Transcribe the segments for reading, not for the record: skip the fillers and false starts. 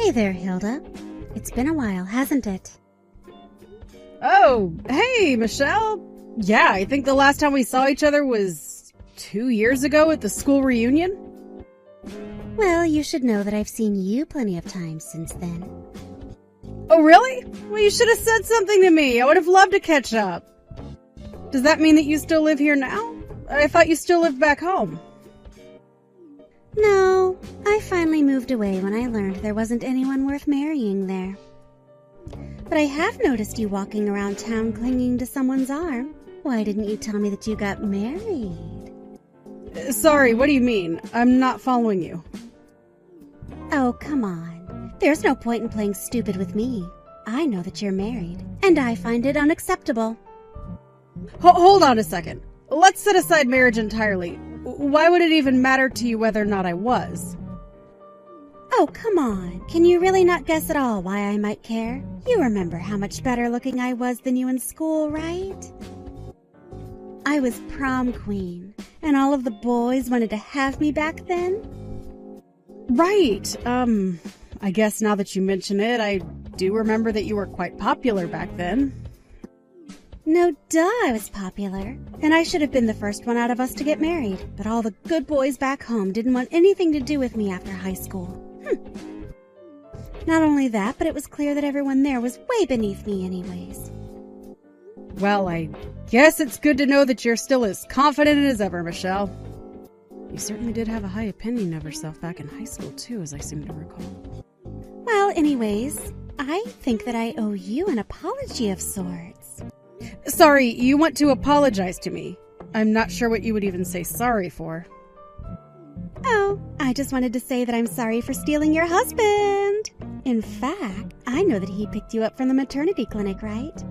Hey there, Hilda. It's been a while, hasn't it? Oh, hey, Michelle. Yeah, I think the last time we saw each other was 2 years ago at the school reunion. Well, you should know that I've seen you plenty of times since then. Oh, really? Well, you should have said something to me. I would have loved to catch up. Does that mean that you still live here now? I thought you still lived back home. No, I finally moved away when I learned there wasn't anyone worth marrying there. But I have noticed you walking around town clinging to someone's arm. Why didn't you tell me that you got married? Sorry, what do you mean? I'm not following you. Oh, come on. There's no point in playing stupid with me. I know that you're married, and I find it unacceptable. Hold on a second. Let's set aside marriage entirely. Why would it even matter to you whether or not I was? Oh, come on. Can you really not guess at all why I might care? You remember how much better looking I was than you in school, right? I was prom queen, and all of the boys wanted to have me back then. Right. I guess now that you mention it, I do remember that you were quite popular back then. No duh, I was popular, and I should have been the first one out of us to get married, but all the good boys back home didn't want anything to do with me after high school. Not only that, but it was clear that everyone there was way beneath me anyways. Well, I guess it's good to know that you're still as confident as ever, Michelle. You certainly did have a high opinion of yourself back in high school, too, as I seem to recall. Well, anyways, I think that I owe you an apology of sorts. Sorry, you want to apologize to me. I'm not sure what you would even say sorry for. Oh, I just wanted to say that I'm sorry for stealing your husband. In fact, I know that he picked you up from the maternity clinic, right?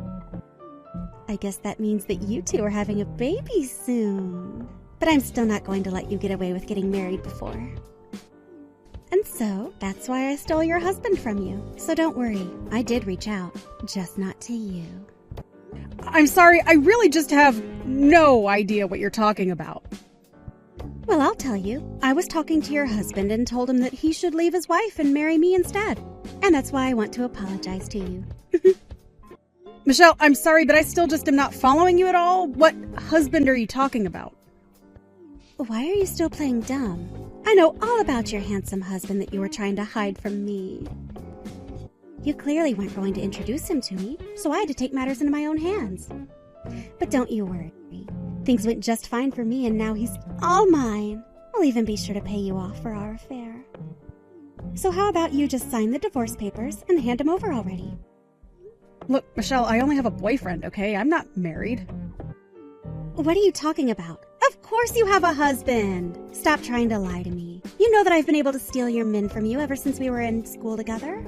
I guess that means that you two are having a baby soon. But I'm still not going to let you get away with getting married before. And so, that's why I stole your husband from you. So don't worry, I did reach out, just not to you. I'm sorry, I really just have no idea what you're talking about. Well, I'll tell you. I was talking to your husband and told him that he should leave his wife and marry me instead. And that's why I want to apologize to you. Michelle, I'm sorry, but I still just am not following you at all. What husband are you talking about? Why are you still playing dumb? I know all about your handsome husband that you were trying to hide from me. You clearly weren't going to introduce him to me, so I had to take matters into my own hands. But don't you worry. Things went just fine for me, and now he's all mine. I'll even be sure to pay you off for our affair. So how about you just sign the divorce papers and hand him over already? Look, Michelle, I only have a boyfriend, okay? I'm not married. What are you talking about? Of course you have a husband! Stop trying to lie to me. You know that I've been able to steal your men from you ever since we were in school together.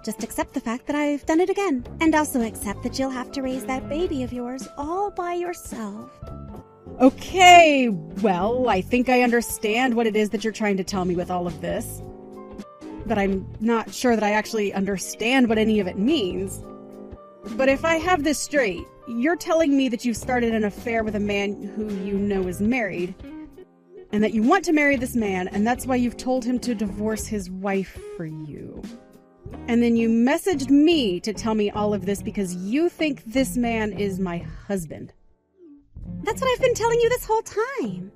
Just accept the fact that I've done it again. And also accept that you'll have to raise that baby of yours all by yourself. Okay, well, I think I understand what it is that you're trying to tell me with all of this. But I'm not sure that I actually understand what any of it means. But if I have this straight, you're telling me that you've started an affair with a man who you know is married, and that you want to marry this man, and that's why you've told him to divorce his wife for you. And then you messaged me to tell me all of this because you think this man is my husband. That's what I've been telling you this whole time.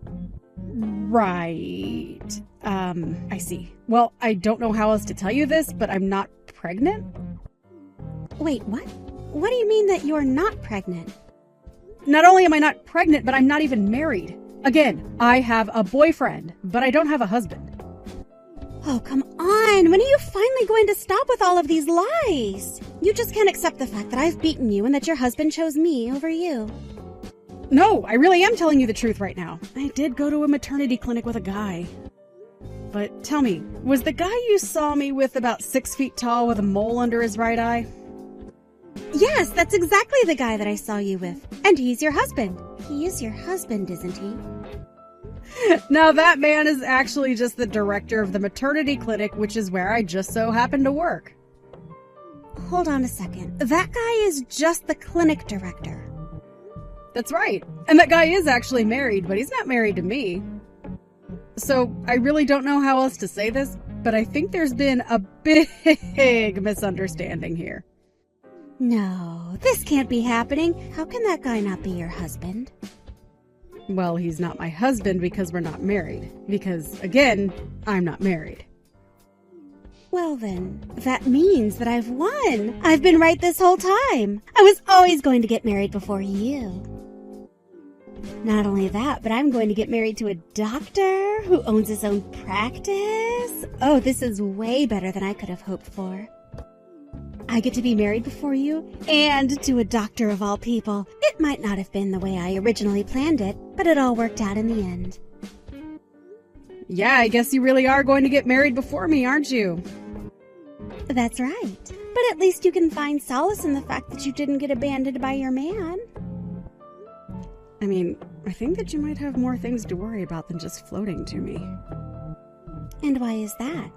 Right. I see. Well, I don't know how else to tell you this, but I'm not pregnant. Wait, what? What do you mean that you're not pregnant? Not only am I not pregnant, but I'm not even married. Again, I have a boyfriend, but I don't have a husband. Oh, come on. When are you finally going to stop with all of these lies? You just can't accept the fact that I've beaten you and that your husband chose me over you. No, I really am telling you the truth right now. I did go to a maternity clinic with a guy. But tell me, was the guy you saw me with about 6 feet tall with a mole under his right eye? Yes, that's exactly the guy that I saw you with. And he's your husband. He is your husband, isn't he? Now that man is actually just the director of the maternity clinic, which is where I just so happen to work. Hold on a second. That guy is just the clinic director. That's right. And that guy is actually married, but he's not married to me. So I really don't know how else to say this, but I think there's been a big misunderstanding here. No, this can't be happening. How can that guy not be your husband? Well, he's not my husband because we're not married. Because, again, I'm not married. Well then, that means that I've won. I've been right this whole time. I was always going to get married before you. Not only that, but I'm going to get married to a doctor who owns his own practice. Oh, this is way better than I could have hoped for. I get to be married before you, and to a doctor of all people. It might not have been the way I originally planned it, but it all worked out in the end. Yeah, I guess you really are going to get married before me, aren't you? That's right. But at least you can find solace in the fact that you didn't get abandoned by your man. I mean, I think that you might have more things to worry about than just floating to me. And why is that?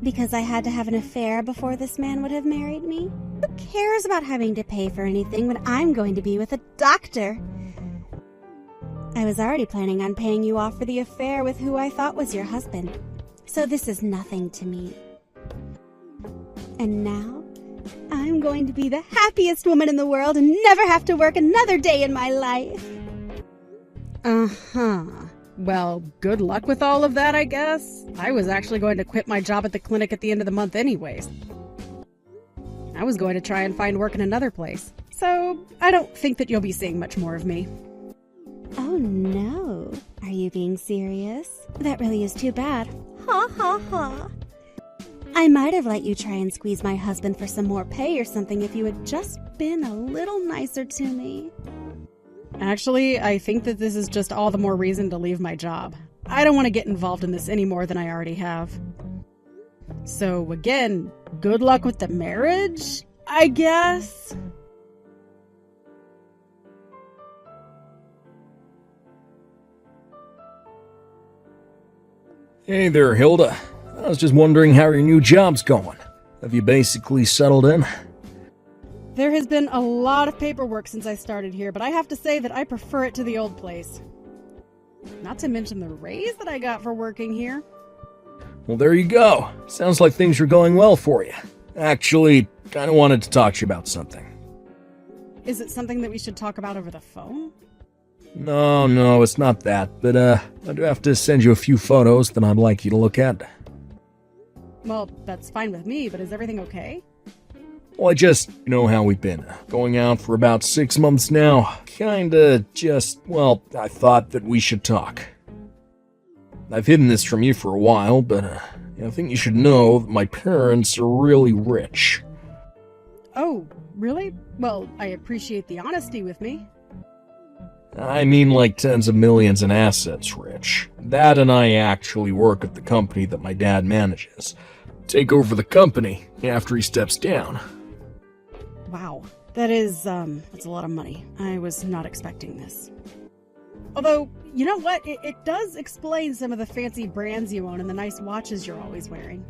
Because I had to have an affair before this man would have married me? Who cares about having to pay for anything when I'm going to be with a doctor? I was already planning on paying you off for the affair with who I thought was your husband. So this is nothing to me. And now, I'm going to be the happiest woman in the world and never have to work another day in my life. Uh-huh. Well, good luck with all of that, I guess. I was actually going to quit my job at the clinic at the end of the month anyways. I was going to try and find work in another place. So, I don't think that you'll be seeing much more of me. Oh no. Are you being serious? That really is too bad. Ha ha ha. I might have let you try and squeeze my husband for some more pay or something if you had just been a little nicer to me. Actually, I think that this is just all the more reason to leave my job. I don't want to get involved in this any more than I already have. So again, good luck with the marriage, I guess? Hey there, Hilda. I was just wondering how your new job's going. Have you basically settled in? There has been a lot of paperwork since I started here, but I have to say that I prefer it to the old place. Not to mention the raise that I got for working here. Well, there you go. Sounds like things are going well for you. Actually, kinda wanted to talk to you about something. Is it something that we should talk about over the phone? No, it's not that, but I do have to send you a few photos that I'd like you to look at. Well, that's fine with me, but is everything okay? Well, you know how we've been. Going out for about 6 months now. I thought that we should talk. I've hidden this from you for a while, but I think you should know that my parents are really rich. Oh, really? Well, I appreciate the honesty with me. I mean like tens of millions in assets rich. Dad and I actually work at the company that my dad manages. Take over the company after he steps down. Wow. That's a lot of money. I was not expecting this. Although, you know what? It does explain some of the fancy brands you own and the nice watches you're always wearing.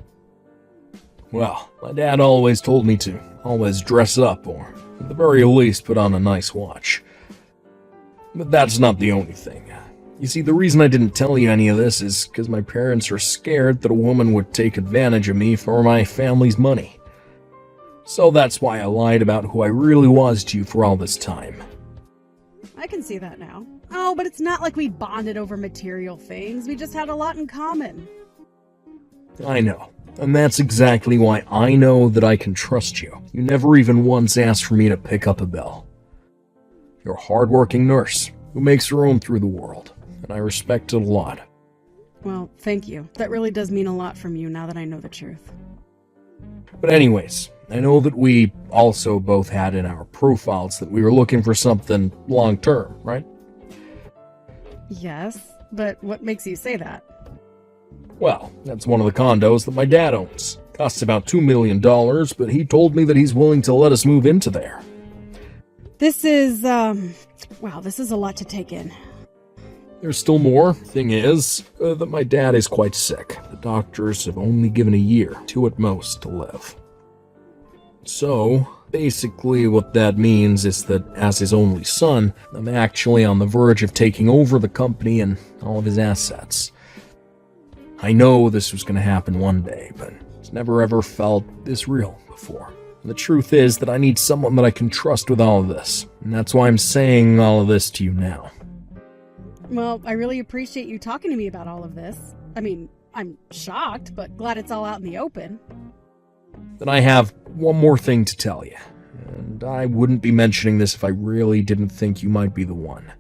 Well, my dad always told me to always dress up or, at the very least, put on a nice watch. But that's not the only thing. You see, the reason I didn't tell you any of this is because my parents are scared that a woman would take advantage of me for my family's money. So that's why I lied about who I really was to you for all this time. I can see that now. Oh, but it's not like we bonded over material things. We just had a lot in common. I know. And that's exactly why I know that I can trust you. You never even once asked for me to pick up a bell. You're a hard-working nurse who makes her own through the world, and I respect it a lot. Well, thank you. That really does mean a lot from you now that I know the truth. But anyways, I know that we also both had in our profiles that we were looking for something long-term, right? Yes, but what makes you say that? Well, that's one of the condos that my dad owns. Costs about $2 million, but he told me that he's willing to let us move into there. This is, this is a lot to take in. There's still more. Thing is, that my dad is quite sick. The doctors have only given a year, 2 at most, to live. So, basically what that means is that as his only son, I'm actually on the verge of taking over the company and all of his assets. I know this was going to happen one day, but it's never ever felt this real before. And the truth is that I need someone that I can trust with all of this, and that's why I'm saying all of this to you now. Well, I really appreciate you talking to me about all of this. I mean, I'm shocked, but glad it's all out in the open. Then I have one more thing to tell you, and I wouldn't be mentioning this if I really didn't think you might be the one.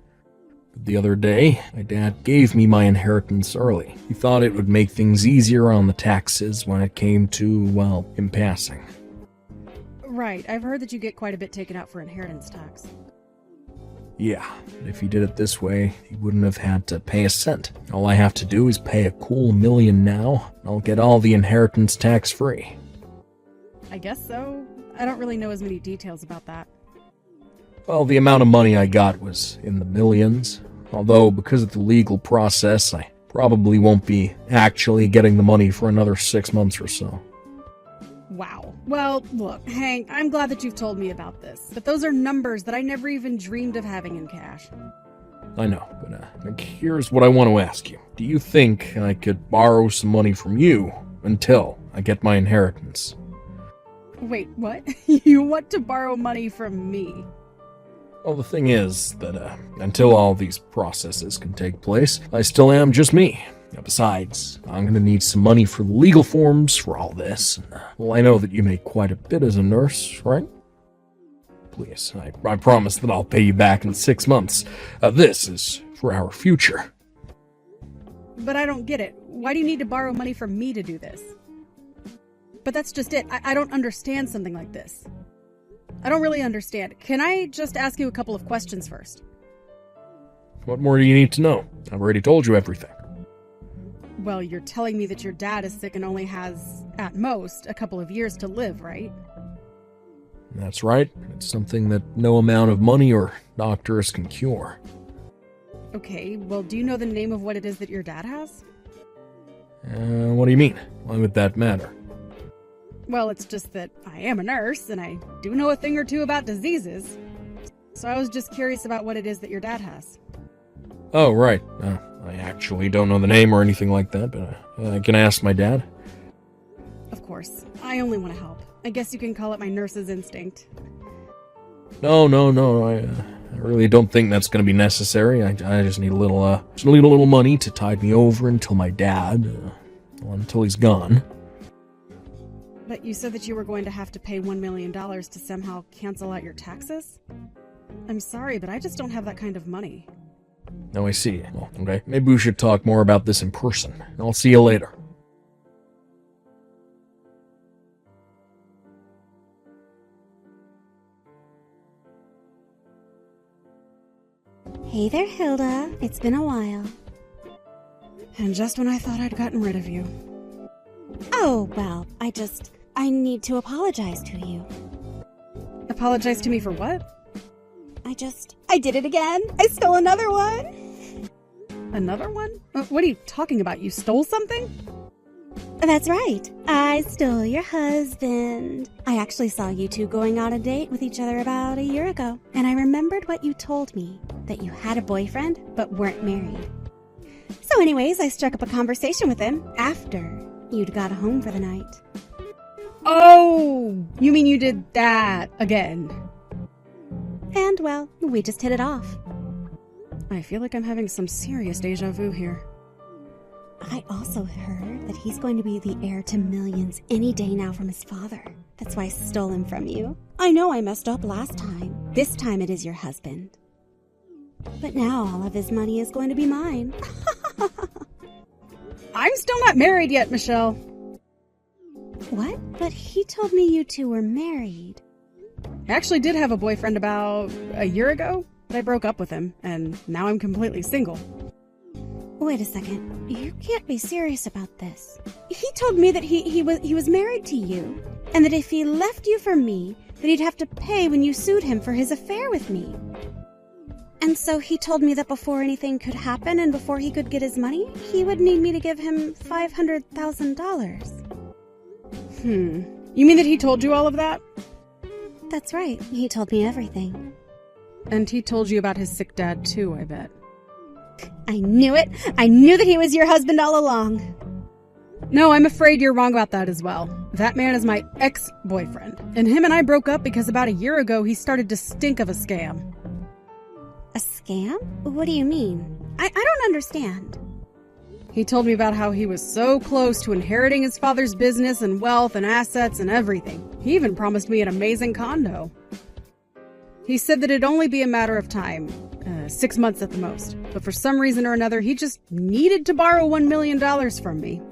But the other day, my dad gave me my inheritance early. He thought it would make things easier on the taxes when it came to, well, him passing. Right, I've heard that you get quite a bit taken out for inheritance tax. Yeah, but if he did it this way, he wouldn't have had to pay a cent. All I have to do is pay a cool $1 million now, and I'll get all the inheritance tax-free. I guess so. I don't really know as many details about that. Well, the amount of money I got was in the millions, although because of the legal process, I probably won't be actually getting the money for another 6 months or so. Wow. Well, look, Hank, I'm glad that you've told me about this, but those are numbers that I never even dreamed of having in cash. I know, but here's what I want to ask you. Do you think I could borrow some money from you until I get my inheritance? Wait, what? You want to borrow money from me? Well, the thing is that until all these processes can take place, I still am just me. Besides, I'm going to need some money for the legal forms for all this. Well, I know that you make quite a bit as a nurse, right? Please, I promise that I'll pay you back in 6 months. This is for our future. But I don't get it. Why do you need to borrow money from me to do this? But that's just it. I don't understand something like this. I don't really understand. Can I just ask you a couple of questions first? What more do you need to know? I've already told you everything. Well, you're telling me that your dad is sick and only has, at most, a couple of years to live, right? That's right. It's something that no amount of money or doctors can cure. Okay, well, do you know the name of what it is that your dad has? What do you mean? Why would that matter? Well, it's just that I am a nurse, and I do know a thing or two about diseases. So I was just curious about what it is that your dad has. Oh, right. I actually don't know the name or anything like that, but I can ask my dad. Of course. I only want to help. I guess you can call it my nurse's instinct. No. I really don't think that's going to be necessary. I just need a little money to tide me over until my dad, until he's gone. But you said that you were going to have to pay $1 million to somehow cancel out your taxes? I'm sorry, but I just don't have that kind of money. Oh, I see. Well, okay. Maybe we should talk more about this in person. I'll see you later. Hey there, Hilda. It's been a while. And just when I thought I'd gotten rid of you. Oh, well, I need to apologize to you. Apologize to me for what? I did it again. I stole another one. Another one? What are you talking about? You stole something? That's right. I stole your husband. I actually saw you two going on a date with each other about a year ago, and I remembered what you told me, that you had a boyfriend but weren't married. So anyways, I struck up a conversation with him after you'd got home for the night. Oh, you mean you did that again? And, well, we just hit it off. I feel like I'm having some serious deja vu here. I also heard that he's going to be the heir to millions any day now from his father. That's why I stole him from you. I know I messed up last time. This time it is your husband. But now all of his money is going to be mine. I'm still not married yet, Michelle. What? But he told me you two were married. I actually did have a boyfriend about a year ago, but I broke up with him, and now I'm completely single. Wait a second. You can't be serious about this. He told me that he was married to you, and that if he left you for me, that he'd have to pay when you sued him for his affair with me. And so he told me that before anything could happen and before he could get his money, he would need me to give him $500,000. You mean that he told you all of that? That's right. He told me everything. And he told you about his sick dad too, I bet. I knew it. I knew that he was your husband all along. No, I'm afraid you're wrong about that as well. That man is my ex-boyfriend, and him and I broke up because about a year ago he started to stink of a scam. A scam? What do you mean? I don't understand. He told me about how he was so close to inheriting his father's business and wealth and assets and everything. He even promised me an amazing condo. He said that it'd only be a matter of time, 6 months at the most. But for some reason or another, he just needed to borrow $1 million from me.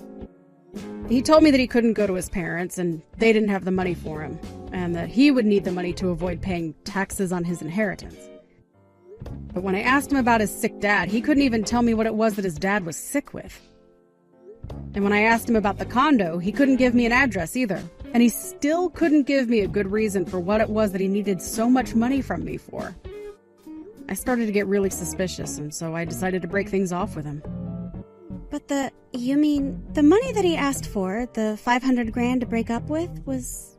He told me that he couldn't go to his parents and they didn't have the money for him, and that he would need the money to avoid paying taxes on his inheritance. But when I asked him about his sick dad, he couldn't even tell me what it was that his dad was sick with. And when I asked him about the condo, he couldn't give me an address either. And he still couldn't give me a good reason for what it was that he needed so much money from me for. I started to get really suspicious, and so I decided to break things off with him. But you mean, the money that he asked for, the $500,000 to break up with, was...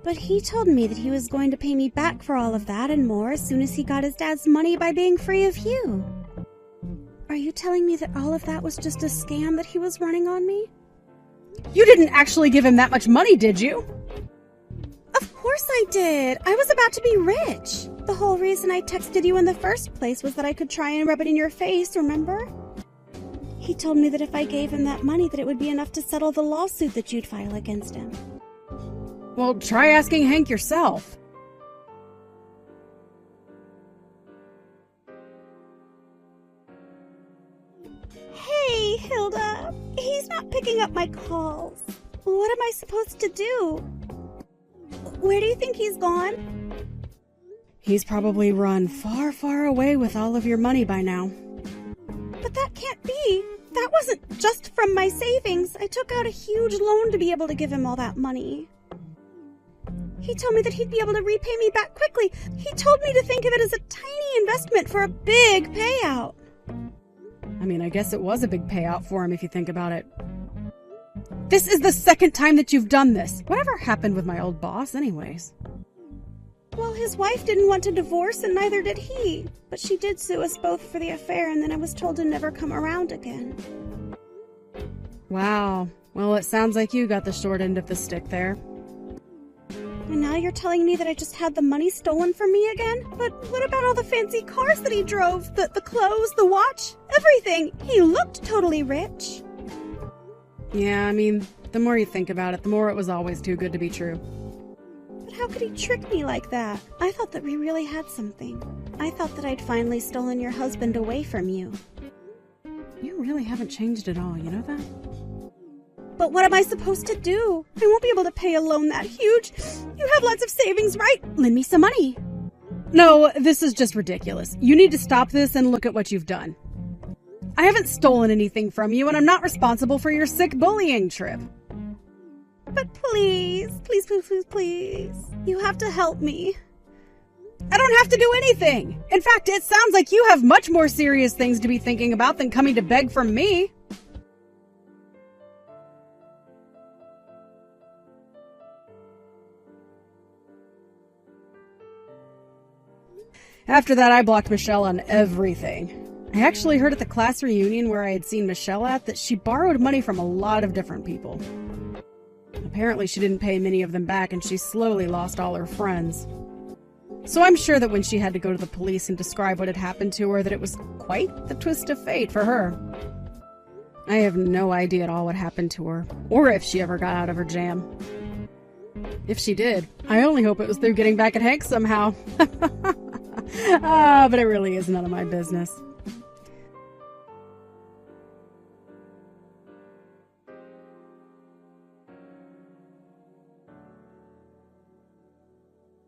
But he told me that he was going to pay me back for all of that and more as soon as he got his dad's money by being free of you. Are you telling me that all of that was just a scam that he was running on me? You didn't actually give him that much money, did you? Of course I did. I was about to be rich. The whole reason I texted you in the first place was that I could try and rub it in your face, remember? He told me that if I gave him that money that it would be enough to settle the lawsuit that you'd file against him. Well, try asking Hank yourself. Hey, Hilda. He's not picking up my calls. What am I supposed to do? Where do you think he's gone? He's probably run far, far away with all of your money by now. But that can't be. That wasn't just from my savings. I took out a huge loan to be able to give him all that money. He told me that he'd be able to repay me back quickly. He told me to think of it as a tiny investment for a big payout. I mean, I guess it was a big payout for him if you think about it. This is the second time that you've done this. Whatever happened with my old boss anyways? Well, his wife didn't want to divorce and neither did he. But she did sue us both for the affair and then I was told to never come around again. Wow. Well, it sounds like you got the short end of the stick there. And now you're telling me that I just had the money stolen from me again? But what about all the fancy cars that he drove? The clothes, the watch, everything. He looked totally rich. Yeah, I mean, the more you think about it, the more it was always too good to be true. But how could he trick me like that? I thought that we really had something. I thought that I'd finally stolen your husband away from you. You really haven't changed at all, you know that? But what am I supposed to do? I won't be able to pay a loan that huge. You have lots of savings, right? Lend me some money. No, this is just ridiculous. You need to stop this and look at what you've done. I haven't stolen anything from you, and I'm not responsible for your sick bullying trip. But please, please, please, please, please. You have to help me. I don't have to do anything. In fact, it sounds like you have much more serious things to be thinking about than coming to beg from me. After that, I blocked Michelle on everything. I actually heard at the class reunion where I had seen Michelle at that she borrowed money from a lot of different people. Apparently she didn't pay many of them back and she slowly lost all her friends. So I'm sure that when she had to go to the police and describe what had happened to her, that it was quite the twist of fate for her. I have no idea at all what happened to her, or if she ever got out of her jam. If she did, I only hope it was through getting back at Hank somehow. But it really is none of my business.